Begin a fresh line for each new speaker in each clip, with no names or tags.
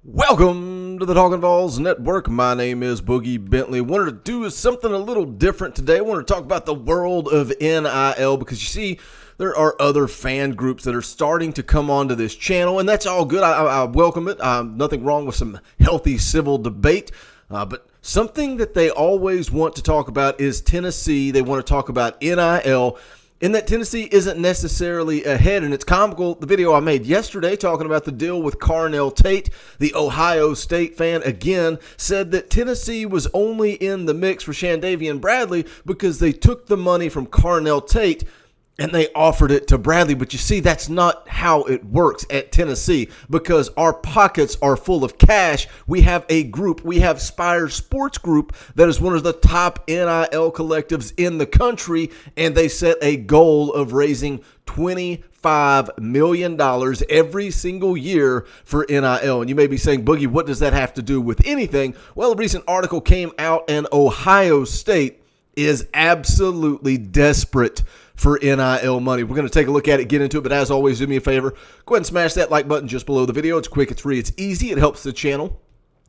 Welcome to the Talkin VAWLS Network. My name is Boogie Bentley. Wanted to do something a little different today. I want to talk about the world of NIL because you see, there are other fan groups that are starting to come onto this channel, and that's all good. I welcome it. Nothing wrong with some healthy civil debate, but something that they always want to talk about is Tennessee. They want to talk about NIL. In that Tennessee isn't necessarily ahead, and it's comical. The video I made yesterday talking about the deal with Carnell Tate, the Ohio State fan, again said that Tennessee was only in the mix for Shandavian Bradley because they took the money from Carnell Tate and they offered it to Bradley. But you see, that's not how it works at Tennessee because our pockets are full of cash. We have a group, we have Spire Sports Group, that is one of the top NIL collectives in the country, and they set a goal of raising $25 million every single year for NIL. And you may be saying, Boogie, what does that have to do with anything? Well, a recent article came out, and Ohio State is absolutely desperate for NIL money. We're going to take a look at it, get into it, but as always, do me a favor. Go ahead and smash that like button just below the video. It's quick, it's free, it's easy, it helps the channel.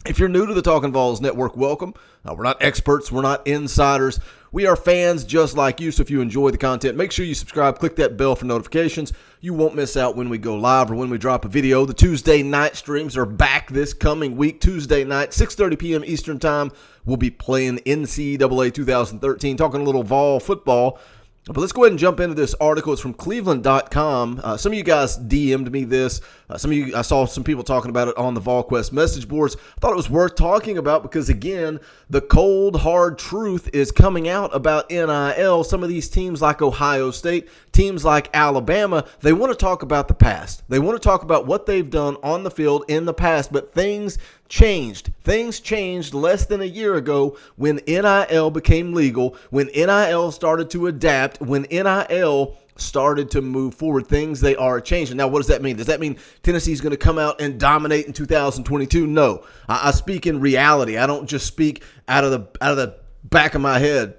If you're new to the Talkin VAWLS Network, welcome. We're not experts, we're not insiders. We are fans just like you, so if you enjoy the content, make sure you subscribe, click that bell for notifications. You won't miss out when we go live or when we drop a video. The Tuesday night streams are back this coming week. Tuesday night, 6:30 p.m. Eastern Time. We'll be playing NCAA 2013, talking a little Vol football. But let's go ahead and jump into this article. It's from Cleveland.com. Some of you guys DM'd me this. I saw some people talking about it on the VolQuest message boards. I thought it was worth talking about because, again, the cold, hard truth is coming out about NIL. Some of these teams like Ohio State, teams like Alabama, they want to talk about the past. They want to talk about what they've done on the field in the past, but things changed. Things changed less than a year ago when NIL became legal, when NIL started to adapt, when NIL started to move forward. Things, they are changing. Now, what does that mean? Does that mean Tennessee's going to come out and dominate in 2022? No. I speak in reality. I don't just speak out of the back of my head.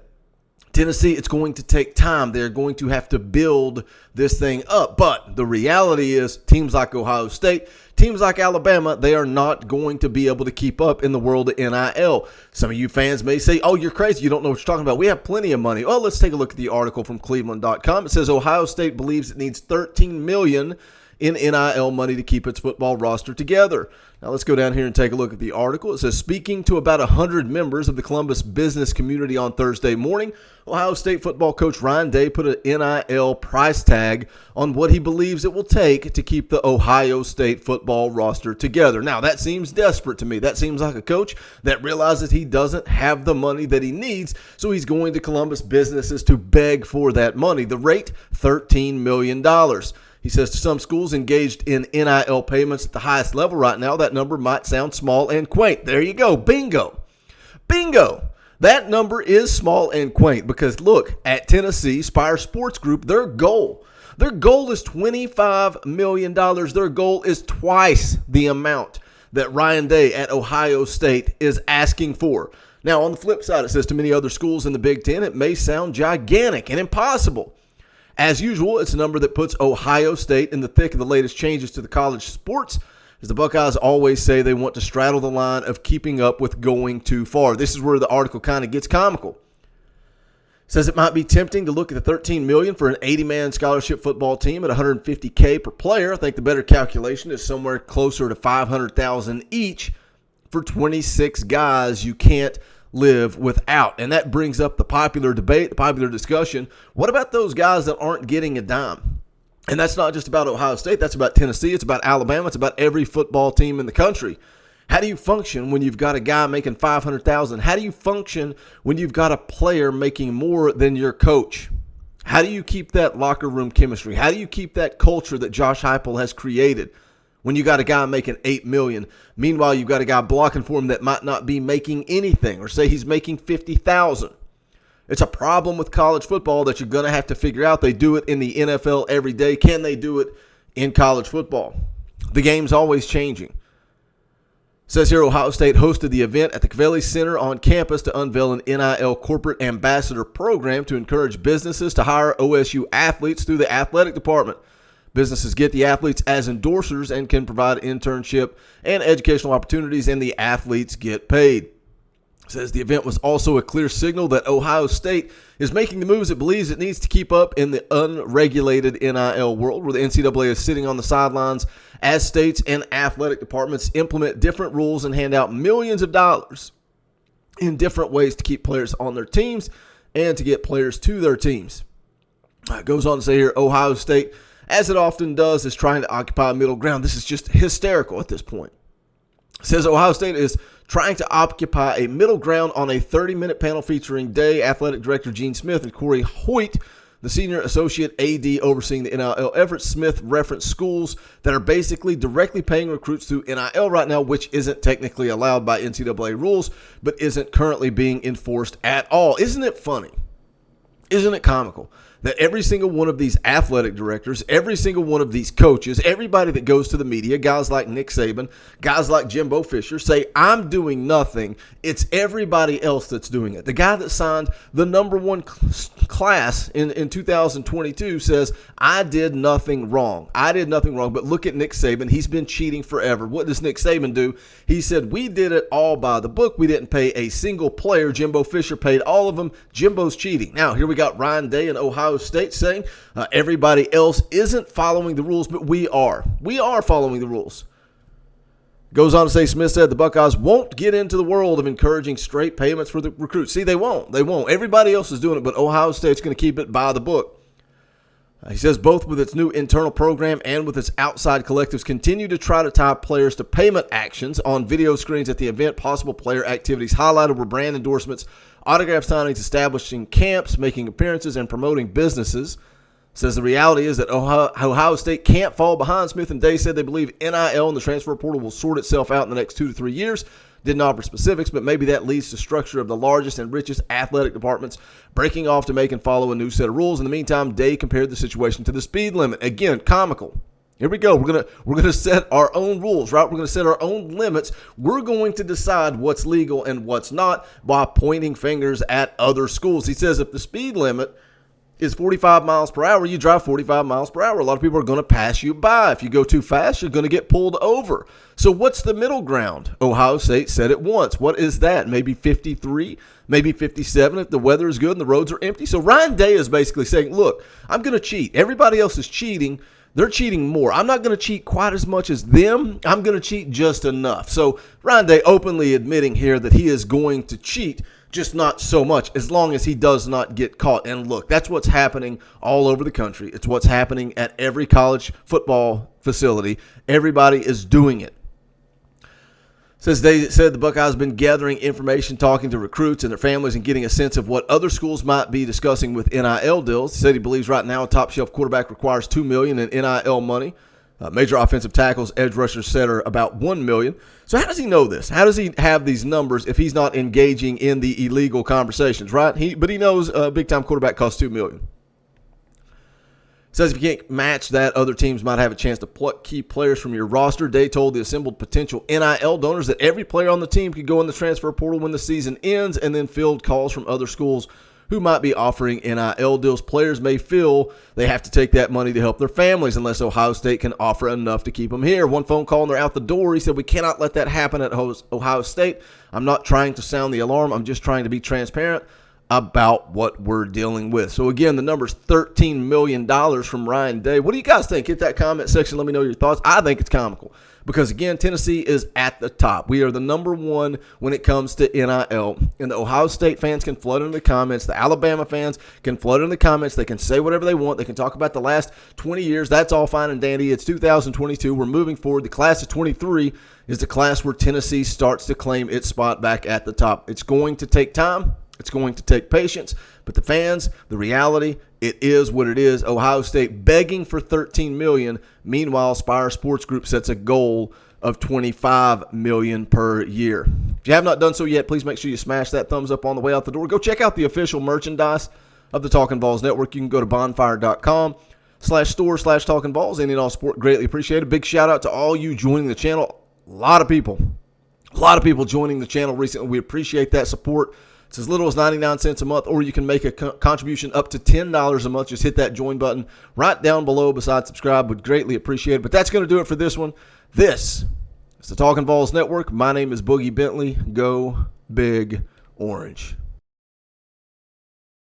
Tennessee, it's going to take time. They're going to have to build this thing up. But the reality is teams like Ohio State, teams like Alabama, they are not going to be able to keep up in the world of NIL. Some of you fans may say, oh, you're crazy. You don't know what you're talking about. We have plenty of money. Well, let's take a look at the article from Cleveland.com. It says Ohio State believes it needs $13 million in NIL money to keep its football roster together. Now let's go down here and take a look at the article. It says, speaking to about 100 members of the Columbus business community on Thursday morning, Ohio State football coach Ryan Day put an NIL price tag on what he believes it will take to keep the Ohio State football roster together. Now that seems desperate to me. That seems like a coach that realizes he doesn't have the money that he needs, so he's going to Columbus businesses to beg for that money. The rate, $13 million. He says to some schools engaged in NIL payments at the highest level right now, that number might sound small and quaint. There you go. Bingo. Bingo. That number is small and quaint because, look, at Tennessee, Spire Sports Group, their goal is $25 million. Their goal is twice the amount that Ryan Day at Ohio State is asking for. Now, on the flip side, it says to many other schools in the Big Ten, it may sound gigantic and impossible. As usual, it's a number that puts Ohio State in the thick of the latest changes to the college sports. As the Buckeyes always say, they want to straddle the line of keeping up with going too far. This is where the article kind of gets comical. It says it might be tempting to look at the $13 million for an 80-man scholarship football team at $150K per player. I think the better calculation is somewhere closer to $500,000 each for 26 guys you can't live without. And that brings up the popular debate, the popular discussion. What about those guys that aren't getting a dime? And that's not just about Ohio State. That's about Tennessee. It's about Alabama. It's about every football team in the country. How do you function when you've got a guy making $500,000? How do you function when you've got a player making more than your coach? How do you keep that locker room chemistry? How do you keep that culture that Josh Heupel has created when you got a guy making $8 million? Meanwhile, you've got a guy blocking for him that might not be making anything, or say he's making $50,000. It's a problem with college football that you're going to have to figure out. They do it in the NFL every day. Can they do it in college football? The game's always changing. It says here Ohio State hosted the event at the Cavelli Center on campus to unveil an NIL corporate ambassador program to encourage businesses to hire OSU athletes through the athletic department. Businesses get the athletes as endorsers and can provide internship and educational opportunities, and the athletes get paid. It says the event was also a clear signal that Ohio State is making the moves it believes it needs to keep up in the unregulated NIL world, where the NCAA is sitting on the sidelines as states and athletic departments implement different rules and hand out millions of dollars in different ways to keep players on their teams and to get players to their teams. It goes on to say here, Ohio State, as it often does, is trying to occupy a middle ground. This is just hysterical at this point. It says Ohio State is trying to occupy a middle ground on a 30-minute panel featuring Day Athletic Director Gene Smith and Corey Hoyt, the Senior Associate AD overseeing the NIL effort. Smith referenced schools that are basically directly paying recruits through NIL right now, which isn't technically allowed by NCAA rules, but isn't currently being enforced at all. Isn't it funny? Isn't it comical that every single one of these athletic directors, every single one of these coaches, everybody that goes to the media, guys like Nick Saban, guys like Jimbo Fisher, say, I'm doing nothing. It's everybody else that's doing it. The guy that signed the number one class in 2022 says, I did nothing wrong. I did nothing wrong. But look at Nick Saban. He's been cheating forever. What does Nick Saban do? He said, we did it all by the book. We didn't pay a single player. Jimbo Fisher paid all of them. Jimbo's cheating. Now, here we got Ryan Day in Ohio State saying everybody else isn't following the rules, but we are. We are following the rules. Goes on to say, Smith said the Buckeyes won't get into the world of encouraging straight payments for the recruits. See, they won't. They won't. Everybody else is doing it, but Ohio State's going to keep it by the book. He says both with its new internal program and with its outside collectives continue to try to tie players to payment actions on video screens at the event. Possible player activities highlighted were brand endorsements, autograph signings, establishing camps, making appearances, and promoting businesses. Says the reality is that Ohio State can't fall behind. Smith and Day said they believe NIL and the transfer portal will sort itself out in the next 2 to 3 years. Didn't offer specifics, but maybe that leads to structure of the largest and richest athletic departments breaking off to make and follow a new set of rules. In the meantime, Day compared the situation to the speed limit. Again, comical. Here we go. We're gonna set our own rules, right? We're gonna set our own limits. We're going to decide what's legal and what's not by pointing fingers at other schools. He says if the speed limit is 45 miles per hour, you drive 45 miles per hour. A lot of people are going to pass you by. If you go too fast, you're going to get pulled over. So what's the middle ground? Ohio State said it once. What is that? Maybe 53, maybe 57 if the weather is good and the roads are empty. So Ryan Day is basically saying, look, I'm going to cheat. Everybody else is cheating. They're cheating more. I'm not going to cheat quite as much as them. I'm going to cheat just enough. So Ryan Day openly admitting here that he is going to cheat, just not so much, as long as he does not get caught. And look, that's what's happening all over the country. It's what's happening at every college football facility. Everybody is doing it. Says they said the Buckeyes have been gathering information, talking to recruits and their families, and getting a sense of what other schools might be discussing with NIL deals. He said he believes right now a top-shelf quarterback requires $2 million in NIL money. Major offensive tackles, edge rushers, center, about $1 million. So how does he know this? How does he have these numbers if he's not engaging in the illegal conversations, right? But he knows a big-time quarterback costs $2 million. Says if you can't match that, other teams might have a chance to pluck key players from your roster. Day told the assembled potential NIL donors that every player on the team could go in the transfer portal when the season ends, and then field calls from other schools who might be offering NIL deals. Players may feel they have to take that money to help their families unless Ohio State can offer enough to keep them here. One phone call and they're out the door. He said, we cannot let that happen at Ohio State. I'm not trying to sound the alarm. I'm just trying to be transparent about what we're dealing with. So again, the number's $13 million from Ryan Day. What do you guys think? Hit that comment section. Let me know your thoughts. I think it's comical because, again, Tennessee is at the top. We are the number one when it comes to NIL. And the Ohio State fans can flood into the comments. The Alabama fans can flood into the comments. They can say whatever they want. They can talk about the last 20 years. That's all fine and dandy. It's 2022. We're moving forward. The class of 23 is the class where Tennessee starts to claim its spot back at the top. It's going to take time. It's going to take patience, but the fans, the reality, it is what it is. Ohio State begging for $13 million. Meanwhile, Spire Sports Group sets a goal of $25 million per year. If you have not done so yet, please make sure you smash that thumbs up on the way out the door. Go check out the official merchandise of the Talkin' VAWLS Network. You can go to bonfire.com/store/Talkin' VAWLS. Any and all support greatly appreciated. Big shout out to all you joining the channel. A lot of people joining the channel recently. We appreciate that support. It's as little as 99 cents a month, or you can make a contribution up to $10 a month. Just hit that join button right down below beside subscribe. Would greatly appreciate it. But that's going to do it for this one. This is the Talkin' VAWLS Network. My name is Boogie Bentley. Go Big Orange.